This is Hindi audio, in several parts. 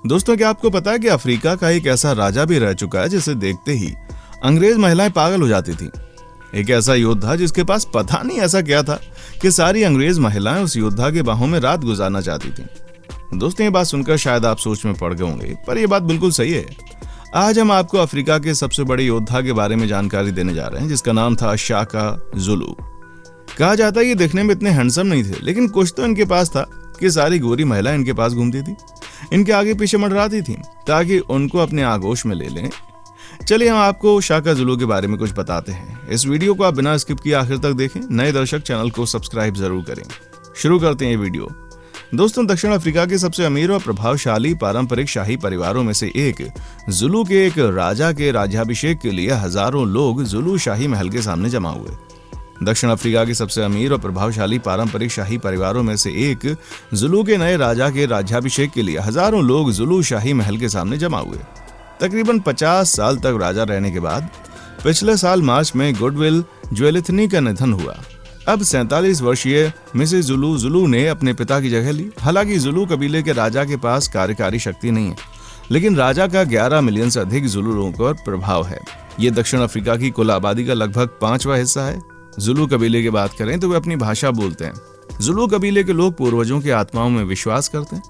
दोस्तों, क्या आपको पता है कि अफ्रीका का एक ऐसा राजा भी रह चुका है जिसे देखते ही अंग्रेज महिलाएं पागल हो जाती थी। एक ऐसा योद्धा जिसके पास पता नहीं ऐसा क्या था कि सारी अंग्रेज महिलाएं उस योद्धा के बाहों में रात गुजारना चाहती थी। दोस्तों, ये बात सुनकर शायद आप सोच में पड़ गए होंगे, पर यह बात बिल्कुल सही है। आज हम आपको अफ्रीका के सबसे बड़े योद्धा के बारे में जानकारी देने जा रहे हैं, जिसका नाम था शाका ज़ुलू। कहा जाता है ये दिखने में इतने हैंडसम नहीं थे, लेकिन कुछ तो इनके पास था कि सारी गोरी महिलाएं इनके पास घूमती थी, इनके आगे पीछे मंडराती थी ताकि उनको अपने आगोश में ले लें। चलिए हम आपको शाका ज़ुलू के बारे में कुछ बताते हैं। इस वीडियो को आप बिना स्किप किए आखिर तक देखें। नए दर्शक चैनल को सब्सक्राइब जरूर करें। शुरू करते हैं ये वीडियो। दोस्तों, दक्षिण अफ्रीका के सबसे अमीर और प्रभावशाली पारंपरिक शाही परिवारों में से एक ज़ुलू के एक राजा के राज्याभिषेक के लिए हजारों लोग ज़ुलू शाही महल के सामने जमा हुए। दक्षिण अफ्रीका के सबसे अमीर और प्रभावशाली पारंपरिक शाही परिवारों में से एक ज़ुलू के नए राजा के राज्याभिषेक के लिए हजारों लोग ज़ुलू शाही महल के सामने जमा हुए। तकरीबन 50 साल तक राजा रहने के बाद पिछले साल मार्च में गुडविल ज्वेलिथनी का निधन हुआ। अब 47 वर्षीय मिसेस ज़ुलू ने अपने पिता की जगह ली। हालांकि ज़ुलू कबीले के राजा के पास कार्यकारी शक्ति नहीं है, लेकिन राजा का 11 मिलियन से अधिक ज़ुलू लोगों पर प्रभाव है। ये दक्षिण अफ्रीका की कुल आबादी का लगभग 5वां हिस्सा है। ज़ुलू कबीले की बात करें तो वे अपनी भाषा बोलते हैं। ज़ुलू कबीले के लोग पूर्वजों की आत्माओं में विश्वास करते हैं।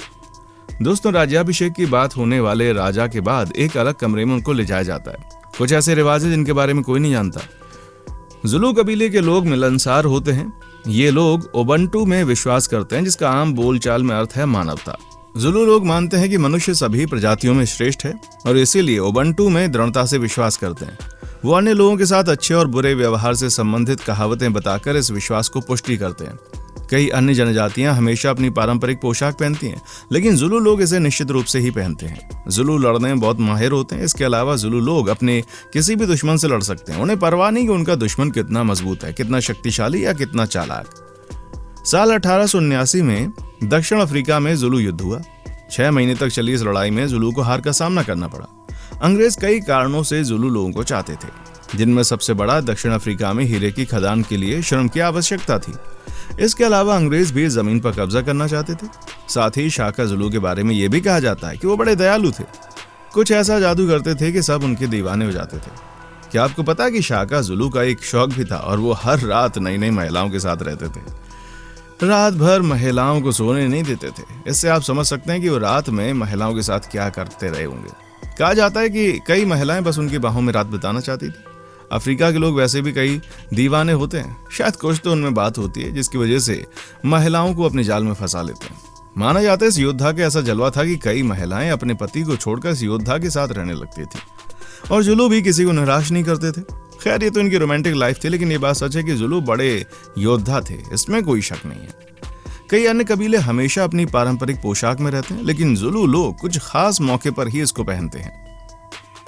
दोस्तों, राज्याभिषेक की बात होने वाले राजा के बाद एक अलग कमरे में उनको ले जाया जाता है। कुछ ऐसे रिवाज हैं जिनके बारे में कोई नहीं जानता। ज़ुलू कबीले के लोग मिलनसार होते हैं। ये लोग उबंटू में विश्वास करते हैं, जिसका आम बोलचाल में अर्थ है मानवता। ज़ुलू लोग मानते हैं कि मनुष्य सभी प्रजातियों में श्रेष्ठ है और इसीलिए उबंटू में दृढ़ता से विश्वास करते हैं। वो अन्य लोगों के साथ अच्छे और बुरे व्यवहार से संबंधित कहावतें बताकर इस विश्वास को पुष्टि करते हैं। कई अन्य जनजातियां हमेशा अपनी पारंपरिक पोशाक पहनती हैं, लेकिन ज़ुलू लोग इसे निश्चित रूप से ही पहनते हैं। ज़ुलू लड़ने में बहुत माहिर होते हैं। इसके अलावा ज़ुलू लोग अपने किसी भी दुश्मन से लड़ सकते हैं। उन्हें परवाह नहीं कि उनका दुश्मन कितना मजबूत है, कितना शक्तिशाली या कितना चालाक। साल 1879 में दक्षिण अफ्रीका में ज़ुलू युद्ध हुआ। 6 महीने तक चली इस लड़ाई में ज़ुलू को हार का सामना करना पड़ा। अंग्रेज कई कारणों से ज़ुलू लोगों को चाहते थे, जिनमें सबसे बड़ा दक्षिण अफ्रीका में हीरे की खदान के लिए श्रम की आवश्यकता थी। इसके अलावा अंग्रेज भी जमीन पर कब्जा करना चाहते थे। साथ ही शाका ज़ुलू के बारे में यह भी कहा जाता है कि वो बड़े दयालु थे। कुछ ऐसा जादू करते थे कि सब उनके दीवाने हो जाते थे। क्या आपको पता है कि शाका ज़ुलू का एक शौक भी था और वो हर रात नई नई महिलाओं के साथ रहते थे। रात भर महिलाओं को सोने नहीं देते थे। इससे आप समझ सकते हैं कि वो रात में महिलाओं के साथ क्या करते रहे होंगे। कहा जाता है कि कई महिलाएं बस उनकी बाहों में रात बिताना चाहती थी। अफ्रीका के लोग वैसे भी कई दीवाने होते हैं। शायद कुछ तो उनमें बात होती है जिसकी वजह से महिलाओं को अपने जाल में फंसा लेते हैं। माना जाता है इस योद्धा का ऐसा जलवा था कि कई महिलाएं अपने पति को छोड़कर इस योद्धा के साथ रहने लगती थी और ज़ुलू भी किसी को निराश नहीं करते थे। खैर, ये तो इनकी रोमांटिक लाइफ थी, लेकिन ये बात सच है कि ज़ुलू बड़े योद्धा थे, इसमें कोई शक नहीं है। कई अन्य कबीले हमेशा अपनी पारंपरिक पोशाक में रहते हैं, लेकिन ज़ुलू लोग कुछ खास मौके पर ही इसको पहनते हैं।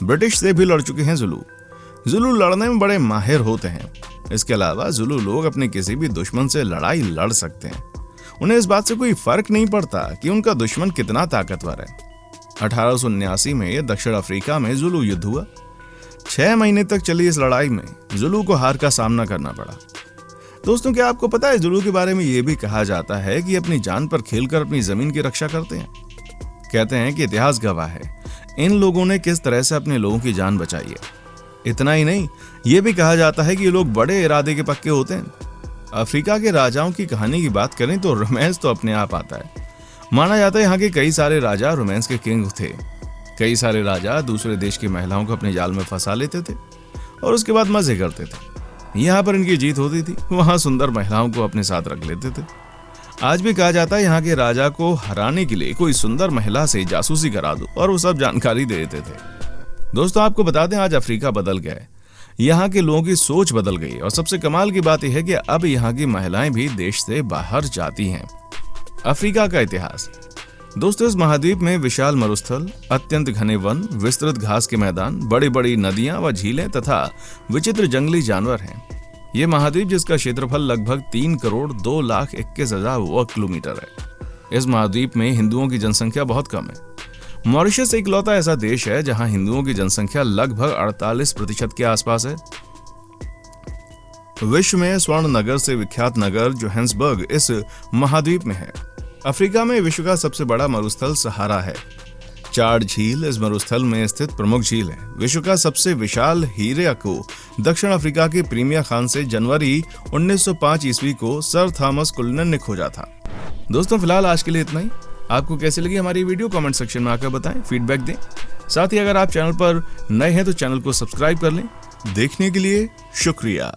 ब्रिटिश से भी लड़ चुके हैं ज़ुलू। ज़ुलू लड़ने में बड़े माहिर होते हैं। इसके अलावा ज़ुलू लोग अपने किसी भी दुश्मन से लड़ाई लड़ सकते हैं। उन्हें इस बात से कोई फर्क नहीं पड़ता कि उनका दुश्मन कितना ताकतवर है। 1879 में दक्षिण अफ्रीका में ज़ुलू युद्ध हुआ। 6 महीने तक चली इस लड़ाई में ज़ुलू को हार का सामना करना पड़ा। दोस्तों, क्या आपको पता है ज़ुलू के बारे में यह भी कहा जाता है कि अपनी जान पर खेलकर अपनी जमीन की रक्षा करते हैं। कहते हैं कि इतिहास गवाह है इन लोगों ने किस तरह से अपने लोगों की जान बचाई है। इतना ही नहीं, यह भी कहा जाता है कि ये लोग बड़े इरादे के पक्के होते हैं। अफ्रीका के राजाओं की कहानी की बात करें तो रोमांस तो अपने आप आता है। माना जाता है यहाँ के कई सारे राजा रोमांस के किंग थे। कई सारे राजा दूसरे देश की महिलाओं को अपने जाल में फंसा लेते थे और उसके बाद मजे करते थे। यहाँ पर इनकी जीत होती थी, वहां सुंदर महिलाओं को अपने साथ रख लेते थे। आज भी कहा जाता है यहाँ के राजा को हराने के लिए कोई सुंदर महिला से जासूसी करा दो और वो सब जानकारी दे देते थे। दोस्तों, आपको बता दें आज अफ्रीका बदल गया है। यहाँ के लोगों की सोच बदल गई और सबसे कमाल की बात यह है कि अब यहाँ की महिलाएं भी देश से बाहर जाती हैं। अफ्रीका का इतिहास। दोस्तों, इस महाद्वीप में विशाल मरुस्थल, अत्यंत घने वन, विस्तृत घास के मैदान, बड़ी बड़ी नदियां व झीलें तथा विचित्र जंगली जानवर हैं। ये महाद्वीप जिसका क्षेत्रफल लगभग 3,02,21,000 वर्ग किलोमीटर है। इस महाद्वीप में हिंदुओं की जनसंख्या बहुत कम है। मॉरिशस इकलौता ऐसा देश है जहां हिंदुओं की जनसंख्या लगभग 48% के आसपास है। विश्व में स्वर्ण नगर से विख्यात नगर जोहान्सबर्ग इस महाद्वीप में है। अफ्रीका में विश्व का सबसे बड़ा मरुस्थल सहारा है। चाड झील इस मरुस्थल में स्थित प्रमुख झील है। विश्व का सबसे विशाल हीरे को दक्षिण अफ्रीका के प्रीमिया खान से जनवरी 1905 ईस्वी को सर थॉमस कुल्नन ने खोजा था। दोस्तों फिलहाल आज के लिए इतना ही। आपको कैसी लगी हमारी वीडियो कमेंट सेक्शन में आकर बताएं, फीडबैक दें। साथ ही अगर आप चैनल पर नए हैं तो चैनल को सब्सक्राइब कर लें। देखने के लिए शुक्रिया।